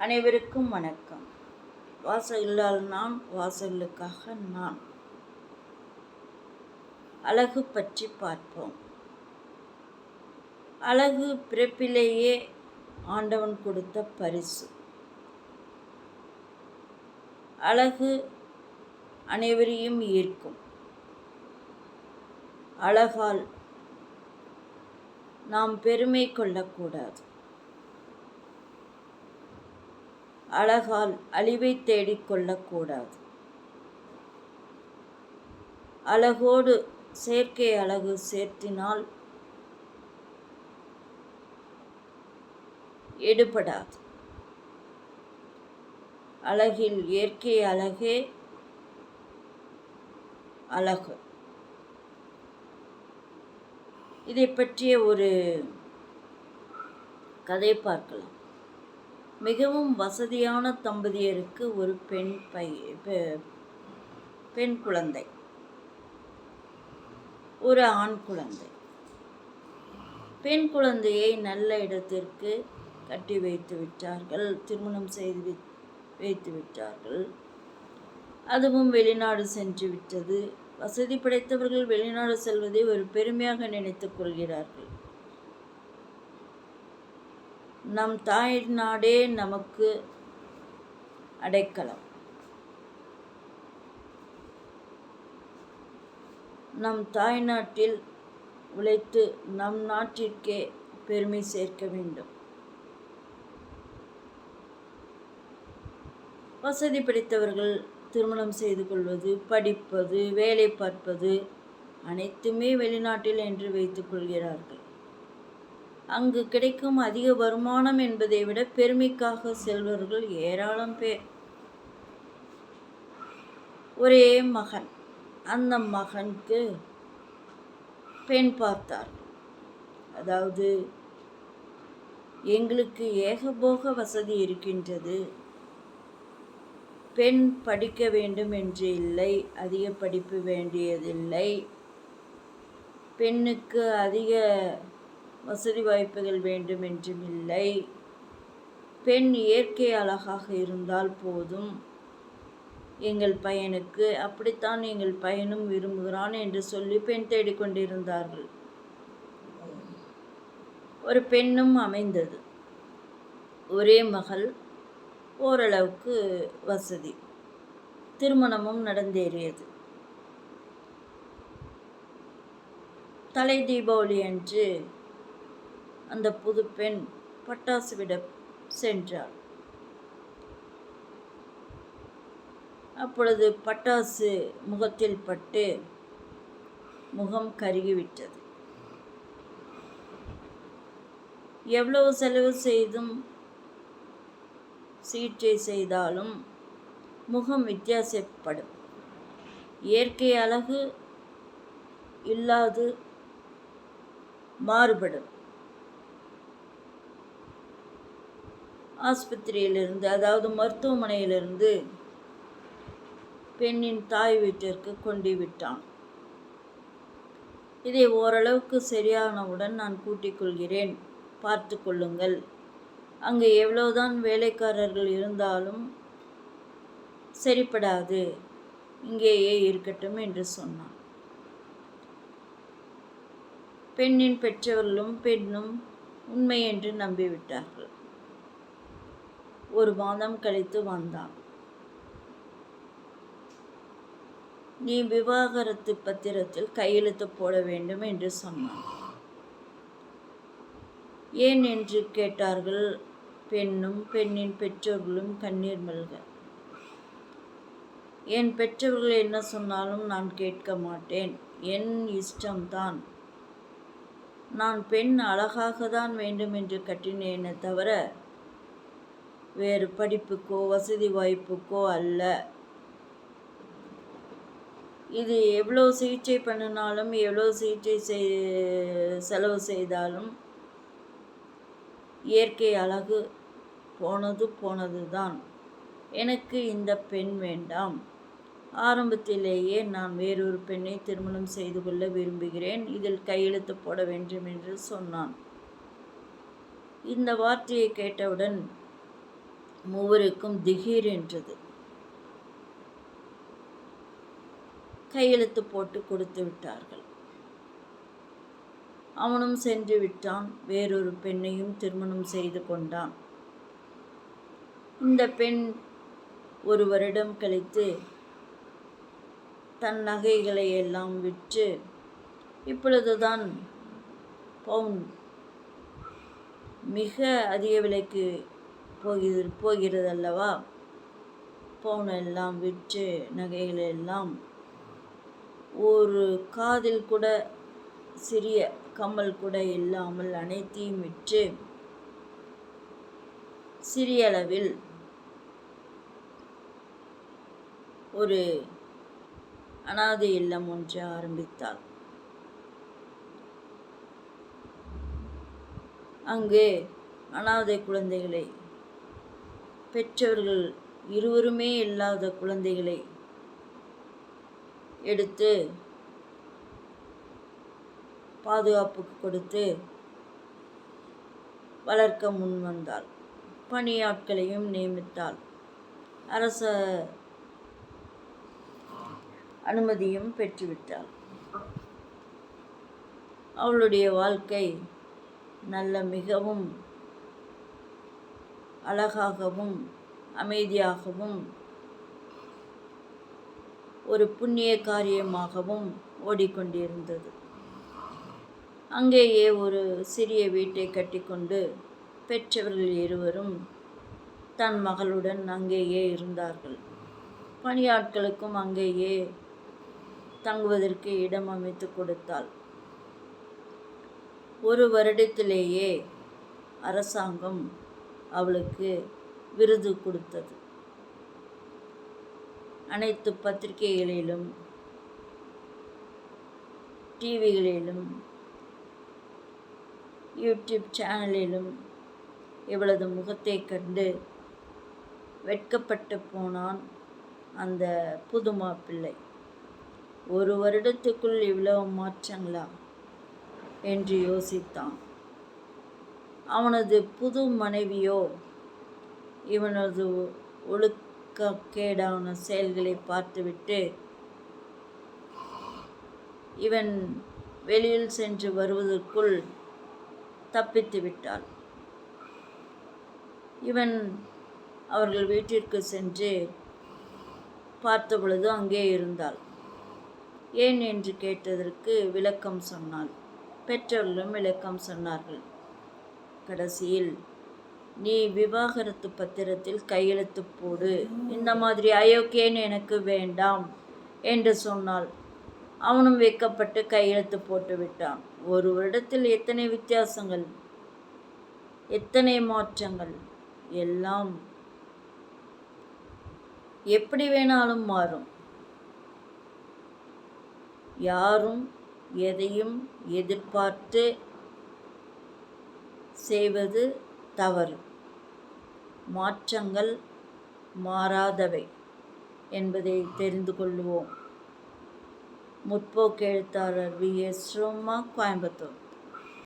அனைவருக்கும் வணக்கம். வாசகங்களால் நான், வாசகங்களுக்காக நான். அழகு பற்றி பார்ப்போம். அழகு பிறப்பிலேயே ஆண்டவன் கொடுத்த பரிசு. அழகு அனைவரையும் ஈர்க்கும். அழகால் நாம் பெருமை கொள்ளக்கூடாது. அழகால் அழிவை தேடிக்கொள்ளக்கூடாது. அழகோடு செயற்கை அழகு சேர்த்தினால் எடுபடாது. அழகில் இயற்கை அழகே அழகு. இதை பற்றிய ஒரு கதை பார்க்கலாம். மிகவும் வசதியான தம்பதியருக்கு ஒரு பெண் குழந்தை, ஒரு ஆண் குழந்தை. பெண் குழந்தையை நல்ல இடத்திற்கு கட்டி வைத்து விட்டார்கள், திருமணம் செய்து வைத்து விட்டார்கள். அதுவும் வெளிநாடு சென்று விட்டது. வசதி படைத்தவர்கள் வெளிநாடு செல்வதை ஒரு பெருமையாக நினைத்துக் கொள்கிறார்கள். நம் தாய் நாடே நமக்கு அடைக்கலம். நம் தாய் நாட்டில் உழைத்து நம் நாட்டிற்கே பெருமை சேர்க்க வேண்டும். வசதி படைத்தவர்கள் திருமணம் செய்து கொள்வது, படிப்பது, வேலை பார்ப்பது அனைத்துமே வெளிநாட்டில் என்று வைத்துக் கொள்கிறார்கள். அங்கு கிடைக்கும் அதிக வருமானம் என்பதை விட பெருமைக்காக செல்வர்கள் ஏராளம் பேர். ஒரே மகன். அந்த மகனுக்கு பெண் பார்த்தார்கள். அதாவது, எங்களுக்கு ஏகபோக வசதி இருக்கின்றது, பெண் படிக்க வேண்டும் என்று இல்லை, அதிக படிப்பு வேண்டியதில்லை, பெண்ணுக்கு அதிக வசதி வாய்ப்புகள் வேண்டும் என்றும் இல்லை, பெண் இயற்கை அழகாக இருந்தால் போதும் எங்கள் பையனுக்கு, அப்படித்தான் எங்கள் பையனும் விரும்புகிறான் என்று சொல்லி பெண் தேடிக்கொண்டிருந்தார்கள். ஒரு பெண்ணும் அமைந்தது. ஒரே மகள், ஓரளவுக்கு வசதி. திருமணமும் நடந்தேறியது. தலை தீபாவளி அன்று அந்த புது பெண் பட்டாசு விட சென்றாள். அப்பொழுது பட்டாசு முகத்தில் பட்டு முகம் கருகிவிட்டது. எவ்வளவு செலவு செய்தும் சிகிச்சை செய்தாலும் முகம் வித்தியாசப்படும். இயற்கை அழகு இல்லாது மாறுபடும். ஆஸ்பத்திரியிலிருந்து, அதாவது மருத்துவமனையிலிருந்து பெண்ணின் தாய் வீட்டிற்கு கொண்டு விட்டான். இதை ஓரளவுக்கு சரியானவுடன் நான் கூட்டிக் கொள்கிறேன், பார்த்து கொள்ளுங்கள், அங்கு எவ்வளவுதான் வேலைக்காரர்கள் இருந்தாலும் சரிப்படாது, இங்கேயே இருக்கட்டும் என்று சொன்னான். பெண்ணின் பெற்றவர்களும் பெண்ணும் உண்மை என்று நம்பிவிட்டார்கள். ஒரு மாதம் கழித்து வந்தான். நீ விவாகரத்து பத்திரத்தில் கையெழுத்து போட வேண்டும் என்று சொன்னான். ஏன் என்று கேட்டார்கள். பெண்ணும் பெண்ணின் பெற்றோர்களும் கண்ணீர் மல்க. என் பெற்றவர்கள் என்ன சொன்னாலும் நான் கேட்க மாட்டேன், என் இஷ்டம்தான். நான் பெண் அழகாக தான் வேண்டும் என்று கட்டினேனே தவிர வேறு படிப்புக்கோ வசதி வாய்ப்புக்கோ அல்ல. இது எவ்வளோ சிகிச்சை பண்ணினாலும், எவ்வளோ சிகிச்சை செலவு செய்தாலும் இயற்கை அழகு போனது தான். எனக்கு இந்த பெண் வேண்டாம். ஆரம்பத்திலேயே நான் வேறொரு பெண்ணை திருமணம் செய்து கொள்ள விரும்புகிறேன், இதில் கையெழுத்து போட வேண்டும் என்று சொன்னான். இந்த வார்த்தையை கேட்டவுடன் மூவருக்கும் திகீர் என்றது. கையெழுத்து போட்டு கொடுத்து விட்டார்கள். அவனும் சென்று விட்டான். வேறொரு பெண்ணையும் திருமணம் செய்து கொண்டான். இந்த பெண் 1 வருடம் கழித்து தன் நகைகளை எல்லாம் விற்று, இப்பொழுதுதான் பவுன் மிக அதிக விலைக்கு போகிறது அல்லவா? பவுன் எல்லாம் விற்று நகைகளை எல்லாம் ஒரு காதில் கூட சிறிய கம்மல் கூட இல்லாமல் அனைத்தையும் விற்று சிறிய அளவில் ஒரு அனாதை இல்லம் ஒன்று ஆரம்பித்தாள். அங்கே அனாதை குழந்தைகளை, பெற்றவர்கள் இருவருமே இல்லாத குழந்தைகளை எடுத்து பாதுகாப்புக்கு கொடுத்து வளர்க்க முன் வந்தாள். பணியாட்களையும் நியமித்தாள். அரச அனுமதியும் பெற்றுவிட்டாள். அவளுடைய வாழ்க்கை நல்ல மிகவும் அழகாகவும் அமைதியாகவும் ஒரு புண்ணிய காரியமாகவும் ஓடிக்கொண்டிருந்தது. அங்கேயே ஒரு சிறிய வீட்டை கட்டிக்கொண்டு பெற்றவர்கள் இருவரும் தன் மகளுடன் அங்கேயே இருந்தார்கள். பணியாட்களுக்கும் அங்கேயே தங்குவதற்கு இடம் அமைத்து கொடுத்தாள். 1 வருடத்திலேயே அரசாங்கம் அவளுக்கு விருது கொடுத்தது. அனைத்து பத்திரிகைகளிலும், டிவிகளிலும், யூடியூப் சேனலிலும் இவளது முகத்தை கண்டு வெட்கப்பட்டு போனான் அந்த புது மாப்பிள்ளை. 1 வருடத்துக்குள் இவ்வளவு மாற்றங்களா என்று யோசித்தான். அவனது புது மனைவியோ இவனது ஒழுக்கக்கேடான செயல்களை பார்த்துவிட்டு இவன் வெளியில் சென்று வருவதற்குள் தப்பித்து விட்டாள். இவன் அவர்கள் வீட்டிற்கு சென்று பார்த்த பொழுது அங்கே இருந்தாள். ஏன் என்று கேட்டதற்கு விளக்கம் சொன்னாள். பெற்றோர்களும் விளக்கம் சொன்னார்கள். கடைசியில், நீ விவாகரத்து பத்திரத்தில் கையெழுத்து போடு, இந்த மாதிரி அயோக்கியன் எனக்கு வேண்டாம் என்று சொன்னாள். அவனும் வெட்கப்பட்டு கையெழுத்து போட்டு விட்டான். 1 வருடத்தில் எத்தனை வித்தியாசங்கள், எத்தனை மாற்றங்கள்! எல்லாம் எப்படி வேணாலும் மாறும். யாரும் எதையும் எதிர்பார்த்து செய்வது தவறு. மாற்றங்கள் மாறாதவை என்பதை தெரிந்து கொள்வோம். முற்போக்கு எழுத்தாளர் வி.எஸ். ரோமா, கோயம்புத்தூர்.